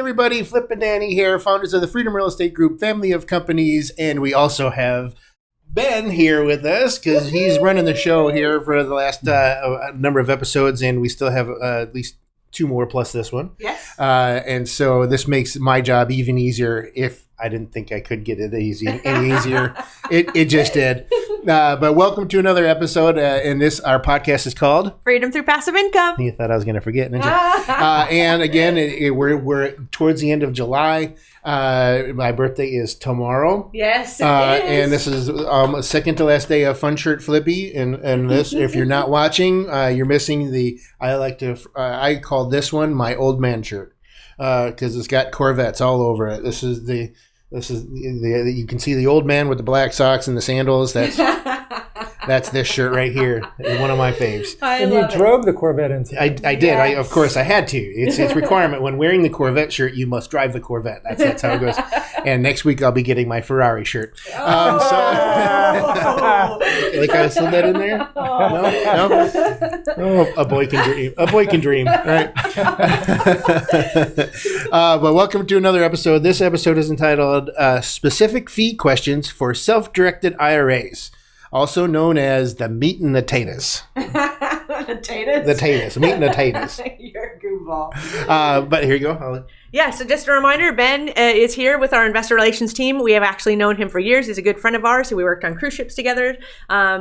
everybody. Flip and Danny here, founders of the Freedom Real Estate Group, family of companies, and we also have Ben here with us because he's running the show here for the last number of episodes, and we still have at least 2 more plus this one. Yes. And so this makes my job even easier. If I didn't think I could get it any easier, it just did. But welcome to another episode. And our podcast is called Freedom Through Passive Income. You thought I was going to forget, didn't you? And again, we're towards the end of July. My birthday is tomorrow. Yes, it is. And this is second to last day of Fun Shirt Flippy. And this, if you're not watching, you're missing I call this one my old man shirt because it's got Corvettes all over it. This is the you can see the old man with the black socks and the sandals. That's this shirt right here. It's one of my faves. And you drove the Corvette into it. I did. Yes. Of course, I had to. It's requirement. When wearing the Corvette shirt, you must drive the Corvette. That's how it goes. And next week, I'll be getting my Ferrari shirt. Like I said that in there? No? A boy can dream. A boy can dream. Right. But welcome to another episode. This episode is entitled Specific Fee Questions for Self-Directed IRAs. Also known as the meat and the taters. The taters? The taters. Meat and the taters. You're a goofball. But here you go. Yeah, so just a reminder, Ben is here with our investor relations team. We have actually known him for years. He's a good friend of ours. We worked on cruise ships together.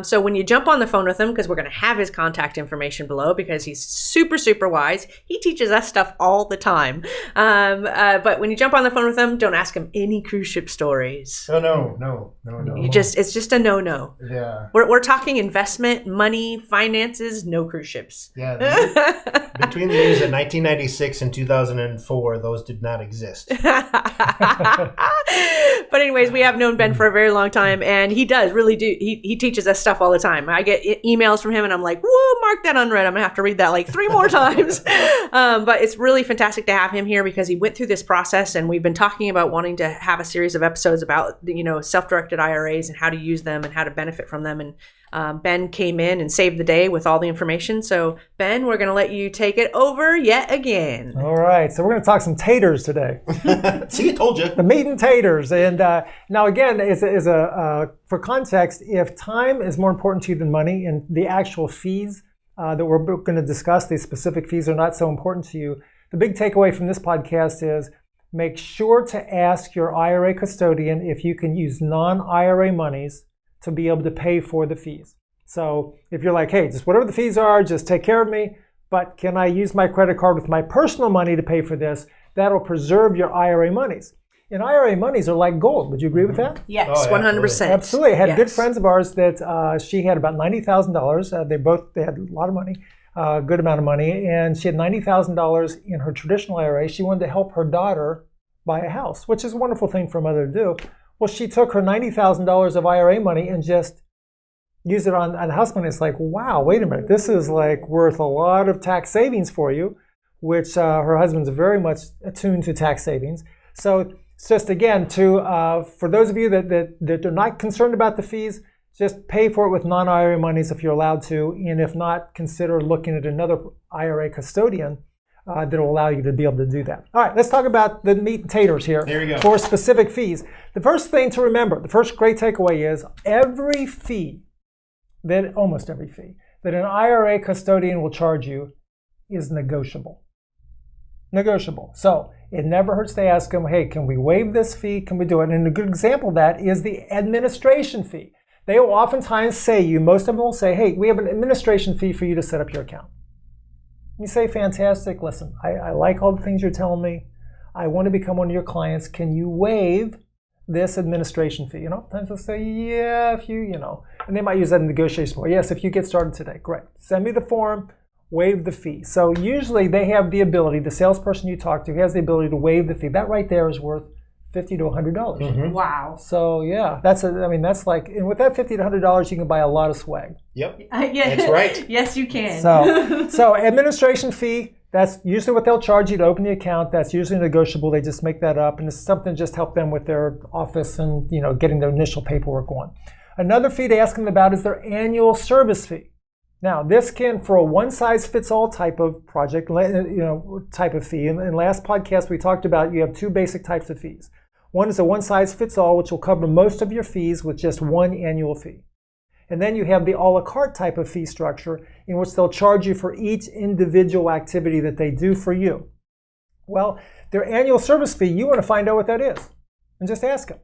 So when you jump on the phone with him, because we're going to have his contact information below because he's super, super wise. He teaches us stuff all the time. But when you jump on the phone with him, don't ask him any cruise ship stories. Oh, no. It's just a no. Yeah. We're talking investment, money, finances, no cruise ships. Yeah. Between the years of 1996 and 2004, those did not exist. But anyways, we have known Ben for a very long time, and he does really do. He teaches us stuff all the time. I get emails from him, and I'm like, whoa, mark that unread. I'm going to have to read that like 3 more times. But it's really fantastic to have him here because he went through this process, and we've been talking about wanting to have a series of episodes about, self-directed IRAs and how to use them and how to benefit from them. And Ben came in and saved the day with all the information. So, Ben, we're going to let you take it over yet again. All right. So we're going to talk some taters today. See, I told you. The meat and taters. And now, again, for context, if time is more important to you than money and the actual fees that we're going to discuss, these specific fees are not so important to you, the big takeaway from this podcast is make sure to ask your IRA custodian if you can use non-IRA monies to be able to pay for the fees. So if you're like, hey, just whatever the fees are, just take care of me, but can I use my credit card with my personal money to pay for this? That'll preserve your IRA monies. And IRA monies are like gold. Would you agree with that? Yes, 100%. Absolutely. I had good friends of ours that she had about $90,000. They had a lot of money, a good amount of money, and she had $90,000 in her traditional IRA. She wanted to help her daughter buy a house, which is a wonderful thing for a mother to do. Well, she took her $90,000 of IRA money and just used it on house money. It's like, wow, wait a minute. This is like worth a lot of tax savings for you, which her husband's very much attuned to tax savings. So it's just, again, for those of you that are not concerned about the fees, just pay for it with non-IRA monies if you're allowed to. And if not, consider looking at another IRA custodian that will allow you to be able to do that. All right, let's talk about the meat and taters here. There you go. For specific fees. The first thing to remember, the first great takeaway is almost every fee that an IRA custodian will charge you is negotiable. Negotiable. So it never hurts to ask them, hey, can we waive this fee? Can we do it? And a good example of that is the administration fee. They will oftentimes most of them will say, hey, we have an administration fee for you to set up your account. You say, fantastic, listen, I like all the things you're telling me. I want to become one of your clients. Can you waive this administration fee? Sometimes they'll say, yeah, if you, and they might use that in negotiation. Well, yes, if you get started today, great. Send me the form, waive the fee. So usually they have the ability, the salesperson you talk to has the ability to waive the fee. That right there is worth $50 to $100. Mm-hmm. Wow. So yeah, that's like, and with that $50 to $100, you can buy a lot of swag. Yep. Yeah. That's right. Yes, you can. So administration fee, that's usually what they'll charge you to open the account. That's usually negotiable. They just make that up, and it's something to just help them with their office and getting their initial paperwork going. Another fee to ask them about is their annual service fee. Now, this can, for a one-size-fits-all type of project, type of fee. In last podcast, we talked about you have two basic types of fees. One is a one-size-fits-all, which will cover most of your fees with just one annual fee. And then you have the a la carte type of fee structure, in which they'll charge you for each individual activity that they do for you. Well, their annual service fee, you want to find out what that is, and just ask them.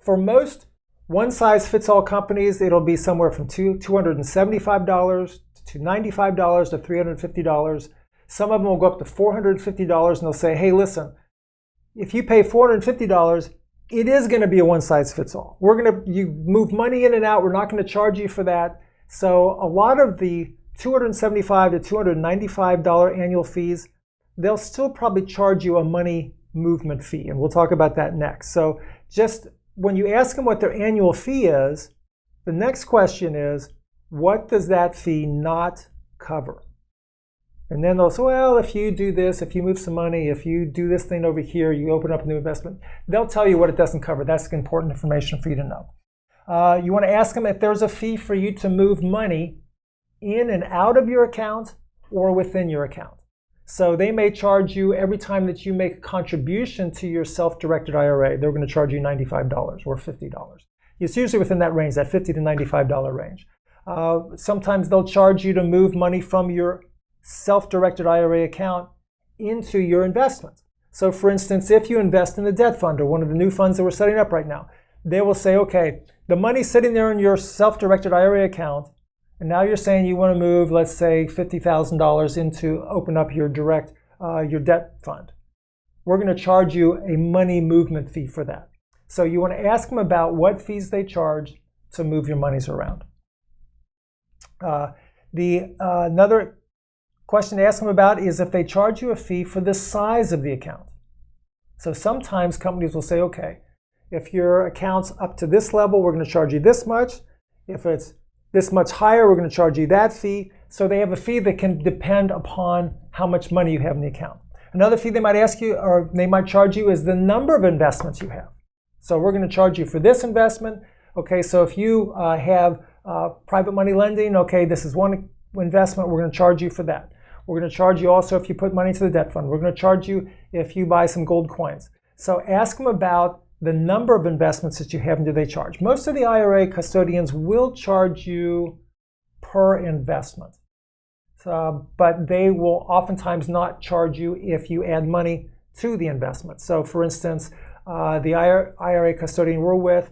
For most one-size-fits-all companies, it'll be somewhere from $275 to $95 to $350. Some of them will go up to $450, and they'll say, hey, listen, if you pay $450, it is going to be a one-size-fits-all. You move money in and out. We're not going to charge you for that. So a lot of the $275 to $295 annual fees, they'll still probably charge you a money movement fee, and we'll talk about that next. So just when you ask them what their annual fee is, the next question is, what does that fee not cover? And then they'll say, well, if you do this, if you move some money, if you do this thing over here, you open up a new investment, they'll tell you what it doesn't cover. That's important information for you to know. You want to ask them if there's a fee for you to move money in and out of your account or within your account. So they may charge you every time that you make a contribution to your self-directed IRA, they're going to charge you $95 or $50. It's usually within that range, that $50 to $95 range. Sometimes they'll charge you to move money from your self-directed IRA account into your investment. So for instance, if you invest in a debt fund or one of the new funds that we're setting up right now, they will say, okay, the money's sitting there in your self-directed IRA account, and now you're saying you want to move, let's say, $50,000 into open up your your debt fund. We're going to charge you a money movement fee for that. So you want to ask them about what fees they charge to move your monies around. Another question to ask them about is if they charge you a fee for the size of the account. So sometimes companies will say, okay, if your account's up to this level, we're going to charge you this much. If it's this much higher, we're going to charge you that fee. So they have a fee that can depend upon how much money you have in the account. Another fee they might ask you, or they might charge you, is the number of investments you have. So we're going to charge you for this investment. Okay, so if you have private money lending, okay, this is one investment, we're going to charge you for that. We're going to charge you also if you put money into the debt fund. We're going to charge you if you buy some gold coins. So ask them about the number of investments that you have and do they charge. Most of the IRA custodians will charge you per investment, but they will oftentimes not charge you if you add money to the investment. So for instance, the IRA custodian we're with,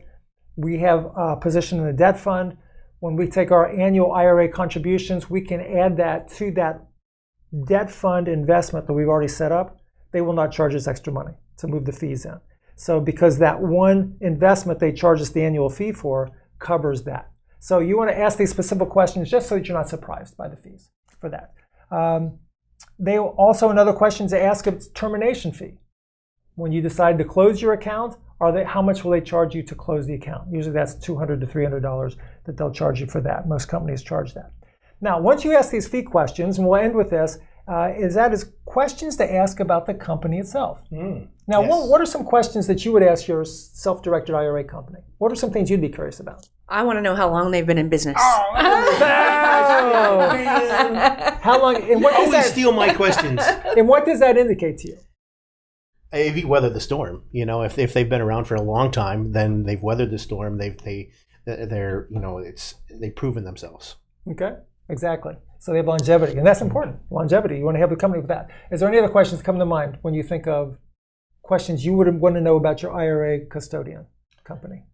we have a position in the debt fund. When we take our annual IRA contributions, we can add that to that debt fund investment that we've already set up. They will not charge us extra money to move the fees in. So because that one investment they charge us the annual fee for covers that. So you want to ask these specific questions just so that you're not surprised by the fees for that. They also, another question to ask is termination fee. When you decide to close your account, how much will they charge you to close the account? Usually that's $200 to $300 that they'll charge you for that. Most companies charge that. Now, once you ask these fee questions, and we'll end with this, is questions to ask about the company itself. Now, yes. What are some questions that you would ask your self-directed IRA company? What are some things you'd be curious about? I want to know how long they've been in business. Oh, how long? And what always steal my questions. And what does that indicate to you? If you weather the storm, if they've been around for a long time, then they've weathered the storm. They've proven themselves. Okay, exactly. So they have longevity, and that's important. Longevity. You want to help the company with that. Is there any other questions that come to mind when you think of questions you would want to know about your IRA custodian company?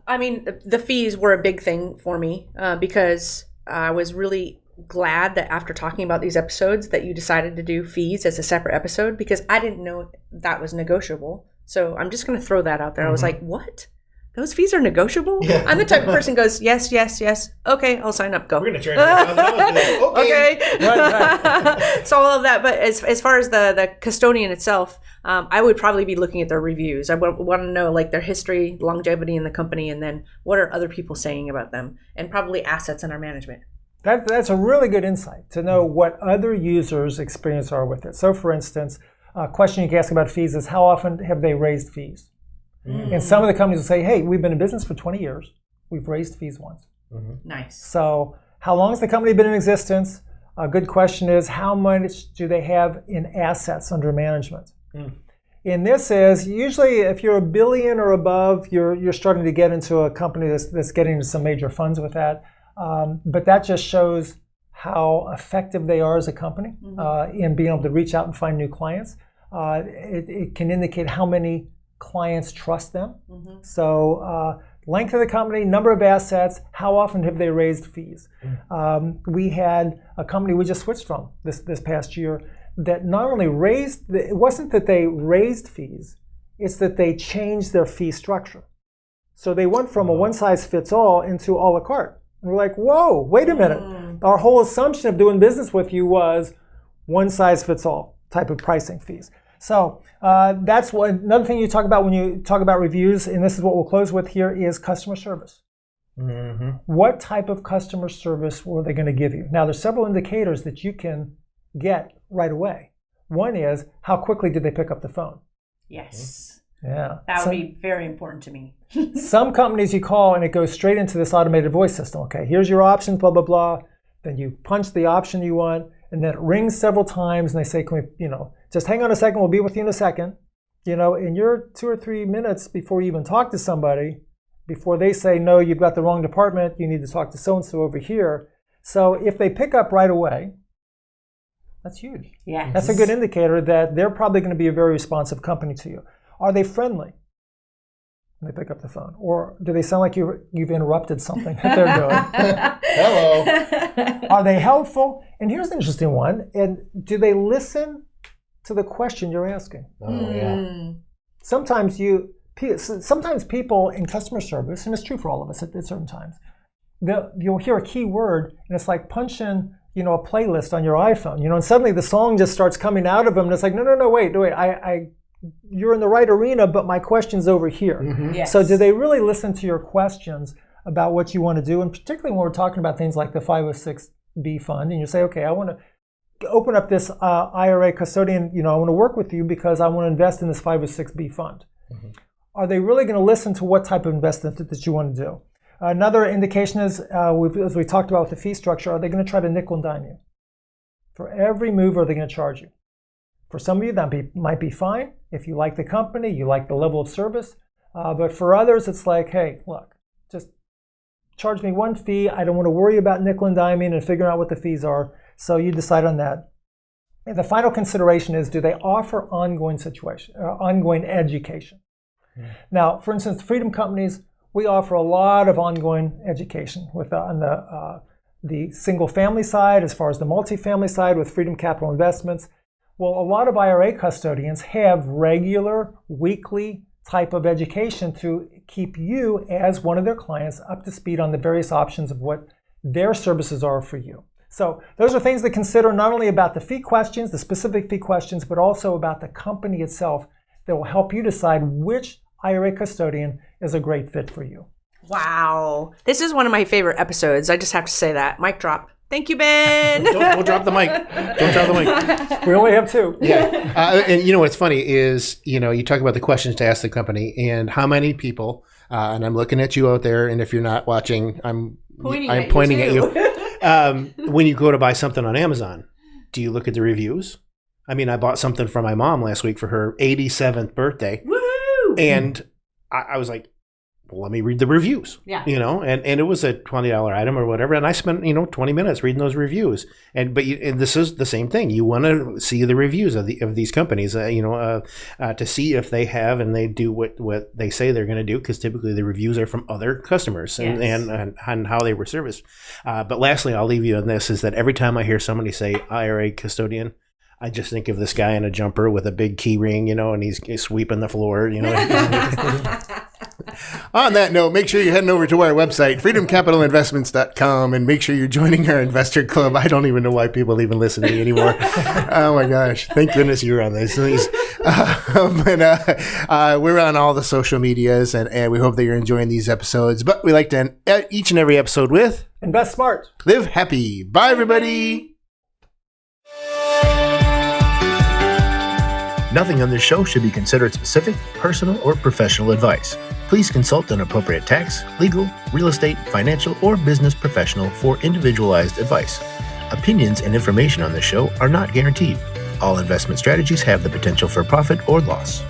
I mean, the fees were a big thing for me because I was really glad that after talking about these episodes that you decided to do fees as a separate episode, because I didn't know that was negotiable. So I'm just going to throw that out there. I was like, what? Those fees are negotiable? Yeah. I'm the type of person who goes, yes, yes, yes. Okay, I'll sign up. Go. We're going to charge $1,000. Okay. Right. So all of that. But as far as the custodian itself, I would probably be looking at their reviews. I want to know like their history, longevity in the company, and then what are other people saying about them, and probably assets in our management. That's a really good insight to know what other users' experience are with it. So for instance, a question you can ask about fees is how often have they raised fees? And some of the companies will say, hey, we've been in business for 20 years. We've raised fees once. Nice. So How long has the company been in existence? A good question is, how much do they have in assets under management? And this is usually, if you're $1 billion or above, you're starting to get into a company that's getting into some major funds with that. But that just shows how effective they are as a company in being able to reach out and find new clients. It can indicate how many clients trust them. So length of the company, number of assets, how often have they raised fees? We had a company we just switched from this past year that not only it wasn't that they raised fees, it's that they changed their fee structure. So they went from a one-size-fits-all into a la carte. And we're like, whoa, wait a minute. Our whole assumption of doing business with you was one-size-fits-all type of pricing fees. So that's another thing you talk about when you talk about reviews, and this is what we'll close with here, is customer service. What type of customer service were they going to give you? Now, there's several indicators that you can get right away. One is, how quickly did they pick up the phone? Yes. Yeah. That would be very important to me. Some companies you call and it goes straight into this automated voice system. Okay, here's your options, blah, blah, blah. Then you punch the option you want, and then it rings several times, and they say, can we, just hang on a second, we'll be with you in a second. And you're 2 or 3 minutes before you even talk to somebody, before they say, no, you've got the wrong department, you need to talk to so-and-so over here. So if they pick up right away, that's huge. Yeah. That's a good indicator that they're probably going to be a very responsive company to you. Are they friendly when they pick up the phone? Or do they sound like you've interrupted something that they're doing? Hello. Are they helpful? And here's an interesting one. And do they listen to the question you're asking? Oh, yeah. Sometimes people in customer service, and it's true for all of us at certain times, you'll hear a key word, and it's like punch in a playlist on your iPhone, and suddenly the song just starts coming out of them, and it's like, no, wait, you're in the right arena, but my question's over here. Yes. So do they really listen to your questions about what you want to do? And particularly when we're talking about things like the 506B fund, and you say, okay, I want to open up this IRA custodian, I want to work with you because I want to invest in this 506B fund. Are they really going to listen to what type of investment that you want to do? Another indication is, as we talked about with the fee structure, are they going to try to nickel and dime you? For every move, are they going to charge you? For some of you, that might be fine. If you like the company, you like the level of service. But for others, it's like, hey, look, just charge me one fee. I don't want to worry about nickel and diming and figuring out what the fees are. So you decide on that. And the final consideration is, do they offer ongoing education? Now, for instance, Freedom Companies, we offer a lot of ongoing education on the single family side, as far as the multifamily side with Freedom Capital Investments. Well, a lot of IRA custodians have regular weekly type of education to keep you as one of their clients up to speed on the various options of what their services are for you. So those are things to consider, not only about the fee questions, the specific fee questions, but also about the company itself that will help you decide which IRA custodian is a great fit for you. Wow. This is one of my favorite episodes. I just have to say that. Mic drop. Thank you, Ben. Don't drop the mic. Don't drop the mic. We only have 2. Yeah. And what's funny is, you talk about the questions to ask the company and how many people, and I'm looking at you out there, and if you're not watching, I'm pointing at you. When you go to buy something on Amazon, do you look at the reviews? I mean, I bought something for my mom last week for her 87th birthday. Woo! And I was like, well, let me read the reviews. Yeah. And it was a $20 item or whatever. And I spent, 20 minutes reading those reviews. And this is the same thing. You want to see the reviews of these companies, to see if they have and they do what they say they're going to do, because typically the reviews are from other customers and how they were serviced. But lastly, I'll leave you on this, is that every time I hear somebody say IRA custodian, I just think of this guy in a jumper with a big key ring, and he's sweeping the floor, On that note, make sure you're heading over to our website, freedomcapitalinvestments.com, and make sure you're joining our investor club. I don't even know why people even listen to me anymore. Oh my gosh. Thank goodness you're on this. We're on all the social medias, and we hope that you're enjoying these episodes. But we like to end each and every episode with Invest smart. Live happy. Bye, everybody. Nothing on this show should be considered specific, personal, or professional advice. Please consult an appropriate tax, legal, real estate, financial, or business professional for individualized advice. Opinions and information on this show are not guaranteed. All investment strategies have the potential for profit or loss.